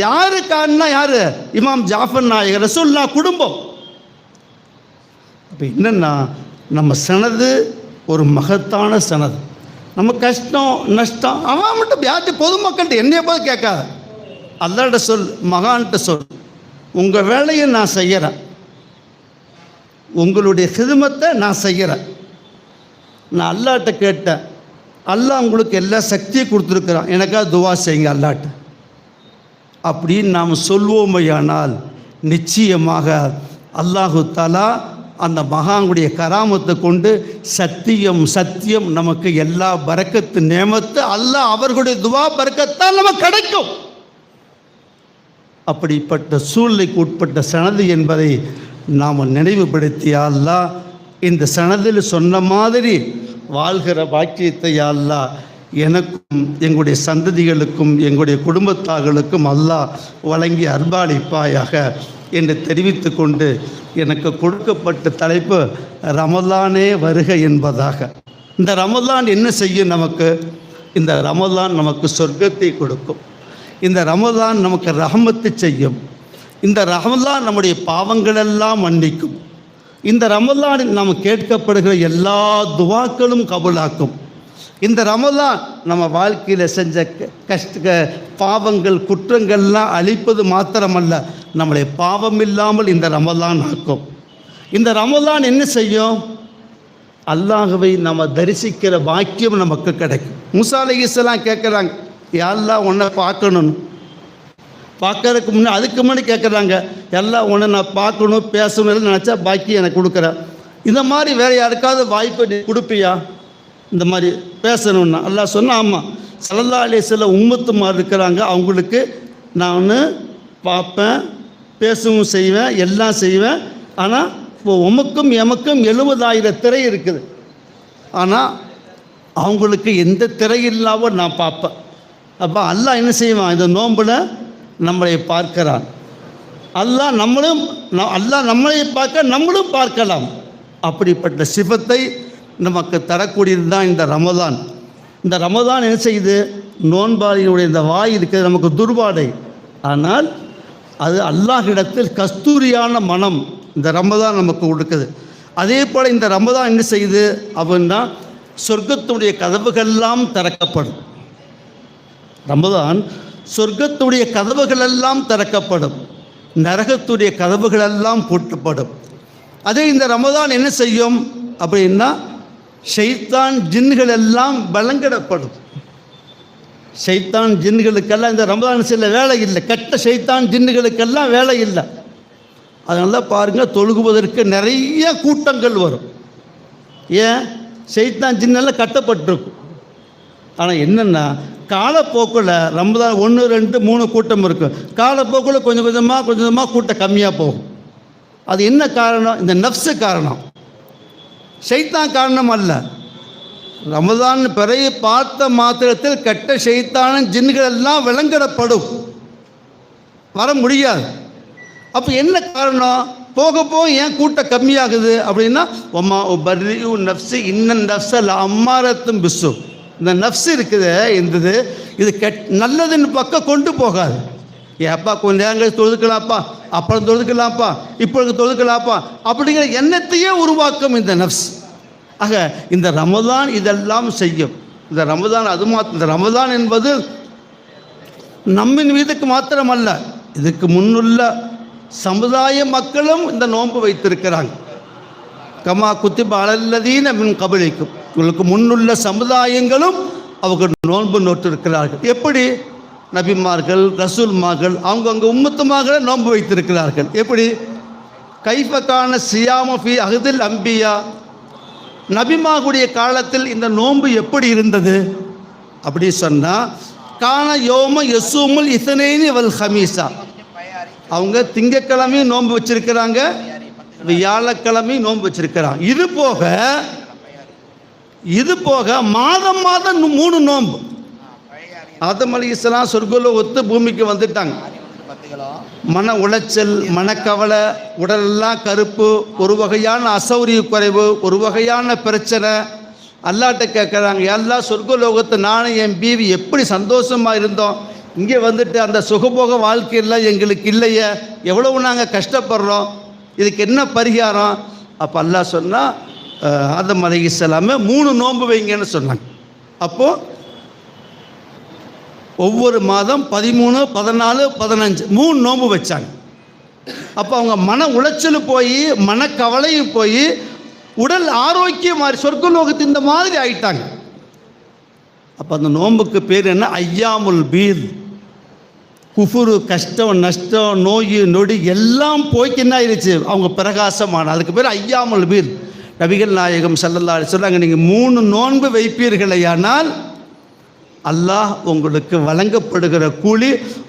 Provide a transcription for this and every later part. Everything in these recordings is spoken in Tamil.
யாருக்கான்னா யாரு? இமாம் ஜாஃபர் நாயகம் ரசூலுல்லாஹ் குடும்பம். இப்போ என்னென்னா, நம்ம சனது ஒரு மகத்தான சனது. நம்ம கஷ்டம் நஷ்டம் அவன் மட்டும் யார்கிட்ட பொதுமக்கள்கிட்ட என்னைய போது கேட்காத. அல்லாஹ்ட்ட சொல், மகான்கிட்ட சொல், உங்கள் வேலையை நான் செய்கிறேன், உங்களுடைய ஹிதுமத்தை நான் செய்கிறேன். நான் அல்லாஹ்ட்ட கேட்டேன், அல்லாஹ் உங்களுக்கு எல்லா சக்தியும் கொடுத்துருக்குறான், எனக்காக துவா செய்யுங்க அல்லாஹ்ட்ட அப்படின்னு நாம் சொல்வோமையானால் நிச்சயமாக அல்லாஹு தஆலா அந்த மகானுடைய கராமத்தை கொண்டு சத்தியம் சத்தியம் நமக்கு எல்லா பரக்கத்து நேமத்து அல்லாஹ் அவர்களுடைய துவா பரக்கத்தால் நமக்கு கிடைக்கும். அப்படிப்பட்ட சூழ்நிலைக்கு உட்பட்ட சனது என்பதை நாம் நினைவுபடுத்திய அல்லாஹ் இந்த சனதில் சொன்ன மாதிரி வாழ்கிற பாக்கியத்தை அல்லாஹ் எனக்கும் எங்களுடைய சந்ததிகளுக்கும் எங்களுடைய குடும்பத்தார்களுக்கும் அல்லாஹ் வழங்கி அர்ப்பணிப்பாயாக என்று தெரிவித்து கொண்டு எனக்கு கொடுக்கப்பட்ட தலைப்பு ரமலானே வருக என்பதாக. இந்த ரமலான் என்ன செய்யும் நமக்கு? இந்த ரமலான் நமக்கு சொர்க்கத்தை கொடுக்கும். இந்த ரமலான் நமக்கு ரஹமத்து செய்யும். இந்த ரமலான் நம்முடைய பாவங்களெல்லாம் மன்னிக்கும். இந்த ரமலானில் நாம் கேட்கப்படுகிற எல்லா துவாக்களும் கபூலாக்கும். இந்த ரமலான் நம்ம வாழ்க்கையில் செஞ்ச பாவங்கள் குற்றங்கள்லாம் அழிப்பது மாத்திரமல்ல, நம்மளை பாவம் இல்லாமல் இந்த ரமலான் ஆக்கும். இந்த ரமலான் என்ன செய்யும்? அல்லாஹ்வை நம்ம தரிசிக்கிற பாக்கியம் நமக்கு கிடைக்கும். மூசா அலைஹிஸ்ஸலாம் கேட்குறாங்க, யா அல்லாஹ் உன்னை பார்க்கணும். பார்க்கறதுக்கு முன்னே அதுக்கு முன்னாடி கேட்குறாங்க, எல்லாம் உன்னை நான் பார்க்கணும் பேசணும்னு நினச்சா பாக்கியம் எனக்கு கொடுக்குறேன். இந்த மாதிரி வேறு யாருக்காவது வாய்ப்பை நீ கொடுப்பியா? இந்த மாதிரி பேசணுன்னா அல்லாஹ் சொன்னால், ஆமாம் ஸல்லல்லாஹு அலைஹி வஸல்லம் உம்மத்துமார் இருக்கிறாங்க, அவங்களுக்கு நான் பார்ப்பேன், பேசவும் செய்வேன், எல்லாம் செய்வேன். ஆனால் இப்போ உமக்கும் எமக்கும் 70,000 திரை இருக்குது. ஆனால் அவங்களுக்கு எந்த திரை இல்லாமல் நான் பார்ப்பேன். அப்போ அல்லாஹ் என்ன செய்வான்? இந்த நோம்பில் நம்மளை பார்க்கிறான். அல்லாஹ் நம்மளை பார்க்க நம்மளும் பார்க்கலாம். அப்படிப்பட்ட சிபத்தை நமக்கு தரக்கூடியது தான் இந்த ரமலான். இந்த ரமலான் என்ன செய்யுது? நோன்பாளியினுடைய இந்த வாய் இருக்கிறது நமக்கு துர்வாடை, ஆனால் அது அல்லாஹ்விடத்தில் கஸ்தூரியான மனம் இந்த ரமலான் நமக்கு கொடுக்குது. அதே போல் இந்த ரமலான் என்ன செய்யுது அப்படின்னா, சொர்க்கத்துடைய கதவுகளெல்லாம் திறக்கப்படும். ரமலான் சொர்க்கத்துடைய கதவுகளெல்லாம் திறக்கப்படும், நரகத்துடைய கதவுகளெல்லாம் பூட்டப்படும். அதே இந்த ரமலான் என்ன செய்யும் அப்படின்னா, ஷைத்தான் ஜின்கள் எல்லாம் பலங்கிடப்படும். ஷைத்தான் ஜின்களுக்கெல்லாம் இந்த ரமலான் சில வேலை இல்லை, கெட்ட ஷைத்தான் ஜின்களுக்கெல்லாம் வேலை இல்லை. அதனால பாருங்கள், தொழுகுவதற்கு நிறைய கூட்டங்கள் வரும். ஏன்? ஷைத்தான் ஜின்னெல்லாம் கட்டப்பட்டிருக்கும். ஆனால் என்னென்னா, காலப்போக்கில் ரமலான் 1, 2, 3 கூட்டம் இருக்கும். காலப்போக்கில் கொஞ்சம் கொஞ்சமாக கூட்டம் கம்மியாக போகும். அது என்ன காரணம்? இந்த நஃப்ஸு காரணம், ஷைத்தான் காரணம் அல்ல. ரமலான் பிறையை பார்த்த மாத்திரத்தில் கெட்ட ஷைத்தான ஜின்கள் எல்லாம் விலங்கிடப்படும், வர முடியாது. அப்போ என்ன காரணம்? போக போக ஏன் கூட்டம் கம்மியாகுது அப்படின்னா, ஒமா பர்ரியூ நஃப்ஸு இன்னன் நஃப்ஸல் அம்மாரத்தும் பிஸ்ஸு. இந்த நஃப்ஸு இருக்குது, இருந்தது இது நல்லதுன்னு பக்கம் கொண்டு போகாது. ஏப்பா கொஞ்ச நேரம் தொழுதுக்கலாம்ப்பா, அப்புறம் தொழுதுக்கலாம்ப்பா, இப்பொழுது தொழுதுக்கலாம்ப்பா அப்படிங்கிற எண்ணத்தையே உருவாக்கும் இந்த நஃப்ஸ். ஆக இந்த ரமலான் இதெல்லாம் செய்யும். இந்த ரமலான் இந்த ரமலான் என்பது நம்மின் மீதுக்கு மாத்திரமல்ல, இதுக்கு முன்னுள்ள சமுதாய மக்களும் இந்த நோன்பு வைத்திருக்கிறாங்க. கமா குத்திப அலல்லதீன மின் கபலிக்கும், உங்களுக்கு முன்னுள்ள சமுதாயங்களும் அவங்க நோன்பு நோட்டிருக்கிறார்கள். எப்படி? நபிமார்கள் ரசூல்மார்கள் அவங்கவுங்க உம்மத்துமாக நோன்பு வைத்திருக்கிறார்கள். எப்படி? கைஃபக்கான சியாமஃபி அஹதில் அம்பியா, நபிமாகுடைய காலத்தில் இந்த நோன்பு எப்படி இருந்தது அப்படி சொன்னால், கான யோம யசூமுல் இஸ்னைனி வல் ஹமீஸா, அவங்க திங்கக்கிழமையும் நோன்பு வச்சிருக்கிறாங்க, வியாழக்கிழமையும் நோன்பு வச்சிருக்கிறாங்க. இது போக மாதம் 3 நோன்பு. ஆதம் அலைஹிஸ்ஸலாம் சொர்க்கலோகத்து பூமிக்கு வந்துட்டாங்க. மன உளைச்சல், மனக்கவலை, உடலெல்லாம் கருப்பு, ஒரு வகையான அசௌரிய குறைவு, ஒரு வகையான பிரச்சனை. அல்லாஹ்ட்ட கேட்குறாங்க, எல்லா சொர்க்கலோகத்தை நானும் என் பீவி எப்படி சந்தோஷமாக இருந்தோம், இங்கே வந்துட்டு அந்த சுகபோக வாழ்க்கையெல்லாம் எங்களுக்கு இல்லையே, எவ்வளவு நாங்கள் கஷ்டப்படுறோம், இதுக்கு என்ன பரிகாரம்? அப்போ அல்லாஹ் சொன்னால், ஆதம் அலைஹிஸ்ஸலாமே 3 நோன்பு வைங்கன்னு சொன்னாங்க. அப்போது ஒவ்வொரு மாதம் 13, 14, 15 3 நோன்பு வச்சாங்க. அப்போ அவங்க மன உளைச்சல் போய், மனக்கவலையும் போய், உடல் ஆரோக்கியம் மாறி சொர்க்கலோகத்து இந்த மாதிரி ஆயிட்டாங்க. அப்போ அந்த நோன்புக்கு பேர் என்ன? ஐயாமுல் பீத். குஃபுரு, கஷ்டம், நஷ்டம், நோய் நொடி எல்லாம் போய்க்கு என்ன ஆயிடுச்சு? அவங்க பிரகாசமான, அதுக்கு பேர் ஐயாமுல் பீத். நபிகள் நாயகம் ஸல்லல்லாஹு அலைஹி வஸல்லம், நீங்கள் 3 நோன்பு வைப்பீர்களேயானால் அல்லாஹ் உங்களுக்கு வழங்கப்படுகிற கூலி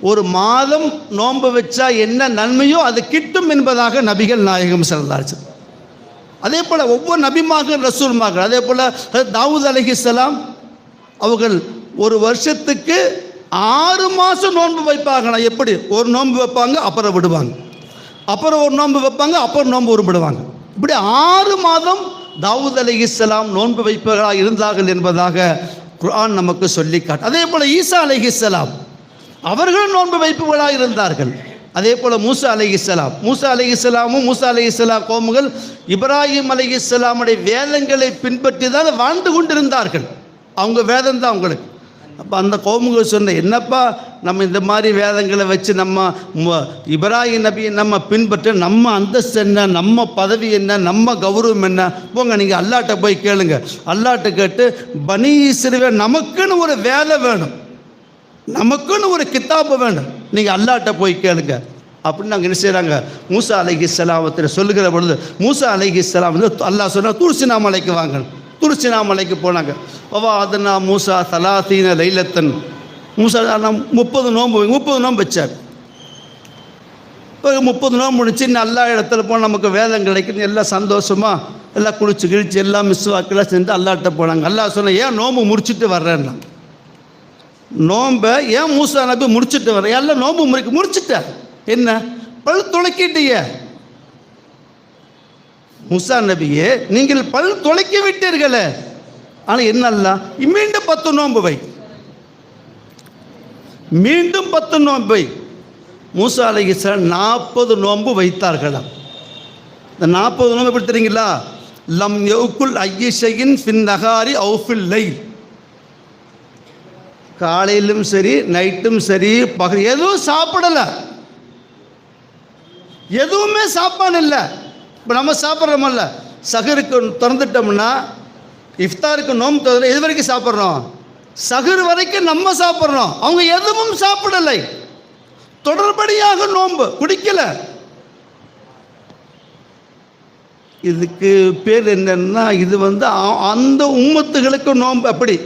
ஒரு மாதம் நோன்பு வச்சா என்ன நன்மையோ அது கிட்டும் என்பதாக நபிகள் நாயகம் ஸல்லல்லாஹு அலைஹி வஸல்லம். அதே போல் ஒவ்வொரு நபிமார்கள், ரசூல்மார்கள், அதே போல் தாவூத் அலைஹிஸ்ஸலாம் அவர்கள் ஒரு வருஷத்துக்கு 6 மாதம் நோன்பு வைப்பாங்க. எப்படி? ஒரு நோன்பு வைப்பாங்க, அப்புறம் விடுவாங்க, அப்புறம் ஒரு நோன்பு வைப்பாங்க, அப்புறம் நோன்பு விடுவாங்க. இப்படி 6 மாதம் தாவூத் அலைஹிஸ்ஸலாம் நோன்பு வைப்பவர்களாக இருந்தார்கள் என்பதாக குர்ஆன் நமக்கு சொல்லி காட்டு. அதே போல் ஈசா அலைஹிஸ்ஸலாம் அவர்களும் நோன்பு வைப்பவர்களாக இருந்தார்கள். அதே போல் மூசா அலைஹிஸ்ஸலாம், மூசா அலைஹிஸ்ஸலாம் கோமுகள் இப்ராஹிம் அலைஹிஸ்ஸலாமுடைய வேதங்களை பின்பற்றி தான் வாழ்ந்து கொண்டிருந்தார்கள். அவங்க வேதம் தான் அவங்களுக்கு. அப்போ அந்த கோமுகள் சொன்ன, என்னப்பா நம்ம இந்த மாதிரி வேதங்களை வச்சு நம்ம இப்ராஹிம் நபியை நம்ம பின்பற்ற, நம்ம அந்தஸ்து என்ன, நம்ம பதவி என்ன, நம்ம கௌரவம் என்ன? போங்க நீங்கள் அல்லாட்ட போய் கேளுங்க. அல்லாட்ட கேட்டு, பனி இஸ்ரவேல் நமக்குன்னு ஒரு வேதம் வேணும், நமக்குன்னு ஒரு கித்தாபு வேணும், நீங்கள் அல்லாட்ட போய் கேளுங்க அப்படின்னு நாங்கள் என்ன செய்கிறாங்க? மூசா அலைஹிஸ்ஸலாமத்தில் சொல்லுகிற பொழுது மூசா அலைஹிஸ்ஸலாம் வந்து அல்லாஹ் சொன்னால் தூர்சினா மலைக்கு வாங்க. தூர்சினா மலைக்கு போனாங்க. அதனா மூசா 30 லைலத்தன். மூசா 30 நோன்பு வச்சார். இப்போ 30 நோன்பு முடிச்சு நல்ல இடத்துல போனால் நமக்கு வேதம் கிடைக்குன்னு எல்லாம் சந்தோஷமாக எல்லாம் குளிச்சு கிழிச்சு எல்லாம் மிஸ்வாக்கெல்லாம் செஞ்சு அல்லாட்ட போனாங்க. அல்லாஹ் சொன்ன, ஏன் நோன்பு முடிச்சுட்டு வர்றேன்னா, நோன்பை ஏன் மூசா நபி முடிச்சுட்டு வர்றேன்? எல்லாம் நோன்பு முடிச்சுட்டார். என்ன பல் துளைக்கிட்டீங்க மூசா நபியே, நீங்கள் பல் துளைக்கி விட்டீர்களே, ஆனால் என்ன மீண்டும் 10 நோன்பு வை, மீண்டும் 10 நோன்பு வை. மூசா அலைஹிஸ்ஸலாம் 40 நோன்பு வைத்தார்களாம். இந்த 40 நோன்பு எப்படி தெரியுங்களா? லம் யவுக்குல் ஐயிஷையின் ஃபின் நகாரி அவு ஃபில் லைல். காலையிலும் சரி நைட்டும் சரி பகல் எதுவும் சாப்பிடலை, எதுவுமே சாப்பாடு இல்லை. இப்போ நம்ம சாப்பிட்றோமல்ல, சஹருக்கு திறந்துட்டோம்னா இஃப்தாருக்கு நோம்பு திறந்து எது வரைக்கும் சாப்பிட்றோம்? சஹர் வரைக்கும் நம்ம சாப்பிட்றோம். அவங்க எதுவும் சாப்பிடலை, தொடர்படியாக நோன்பு குடிக்கலை. இதுக்கு பேர் என்னன்னா, இது வந்து அந்த உம்மத்துகளுக்கு நோன்பு. அப்படி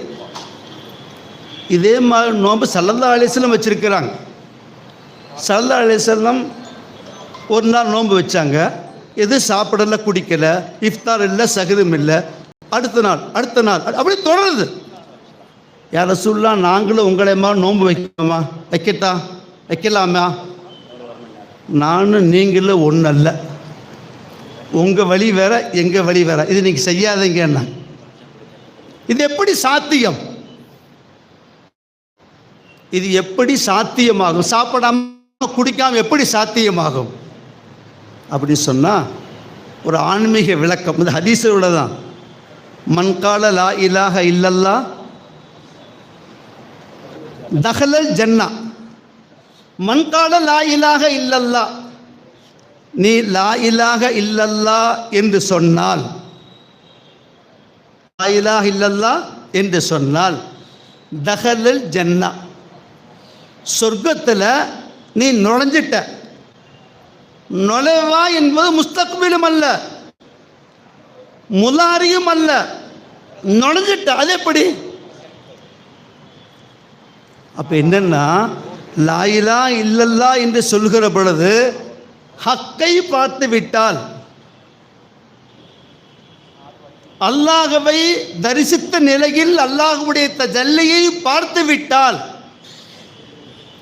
இதே மாதிரி நோன்பு ஸல்லல்லாஹு அலைஹி வஸல்லம் வச்சிருக்கிறாங்க. ஸல்லல்லாஹு அலைஹி வஸல்லம் ஒரு நாள் நோன்பு வச்சாங்க, எது சாப்பிடலை, குடிக்கலை, இஃப்தார் இல்லை, சஹரும் இல்லை. அடுத்த நாள் அப்படி தொடருது. யார் ரசூலுல்லாஹ், நாங்களும் உங்களையம்மா நோன்பு வைக்கலாமா? நானும் நீங்களும் ஒன்று அல்ல, உங்கள் வழி வேற எங்கள் வழி வேற, இது நீங்கள் செய்யாதீங்கன்னா. இது எப்படி சாத்தியம்? இது எப்படி சாத்தியமாகும்? சாப்பிடாம குடிக்காமல் எப்படி சாத்தியமாகும் அப்படி சொன்னால் ஒரு ஆன்மீக விளக்கம். இது ஹதீஸோட தான். மன்கால லா இலாஹ இல்லல்லா தஹலல் ஜன்னா. மன்கால லா இலாஹ இல்லல்லா, நீ லா இலாஹ இல்லல்லா என்று சொன்னால், லா இலாஹ இல்லல்லா என்று சொன்னால் தஹலல் ஜன்னா, சொர்க்கத்தில் நீ நுழைஞ்சிட்ட. நுழைவா என்பது முஸ்தக்பிலும் அல்ல, முலாரியும் அல்ல, நுழைஞ்சிட்ட. அது எப்படி? அப்போ என்னன்னா, லா இலாஹ இல்லல்லா என்று சொல்கிற பொழுது ஹக்கை பார்த்து விட்டால், அல்லாஹ்வை தரிசித்த நிலையில் அல்லாஹ்வுடைய தஜல்லியை பார்த்து விட்டால்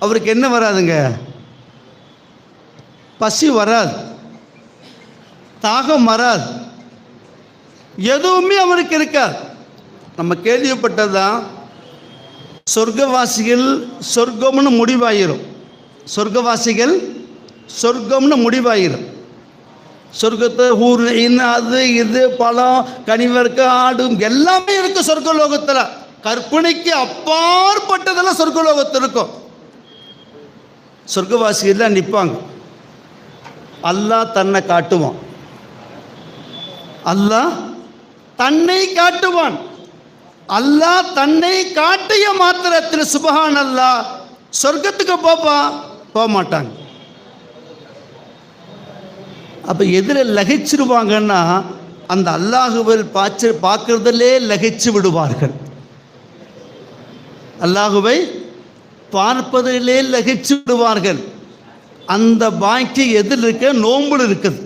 அவருக்கு என்ன வராதுங்க? பசி வராது, தாகம் வராது, எதுவுமே அவருக்கு இருக்காது. நம்ம கேள்விப்பட்டதுதான், சொர்க்கவாசிகள் சொர்க்கம்னு முடிவாயிரும். சொர்க்கவாசிகள் சொர்க்கம்னு முடிவாயிரும். சொர்க்கத்தை ஊர் அது இது பழம் கனிவர்க்க ஆடும் எல்லாமே இருக்கு சொர்க்கலோகத்தில். கற்பனைக்கு அப்பாற்பட்டதெல்லாம் சொர்க்கலோகத்தில் இருக்கும். சொர்க்கவாசிகள்லாம் நிற்பாங்க. அல்லாஹ் தன்னை காட்டுவான். அல்லாஹ் தன்னை காட்டுவான். அல்லாஹ் தன்னை காட்டிய மாத்திரத்தில் சுபஹான் அல்லாஹ் சொர்க்கத்துக்கு போக மாட்டாங்க. அப்போ எதில் லகிச்சிருவாங்கன்னா அந்த அல்லாஹுவை பார்க்கறதிலே லகிச்சு விடுவார்கள். அல்லாஹுவை பார்ப்பதிலே லகிச்சு விடுவார்கள். அந்த பாக்கியம் எதில் இருக்க? நோம்பில் இருக்குது.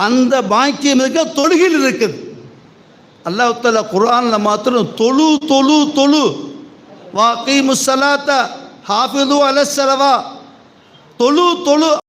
அந்த பாக்கியம் இருக்க தொழுகையில் இருக்குது. அல்லாஹ் தஆலா குர்ஆனில் மாத்திரம் தொழு தொழு தொழு வாக்கீமுஸ் ஸலாத்த ஹாஃபிது அலஸ் ஸலவா தொழு தொழு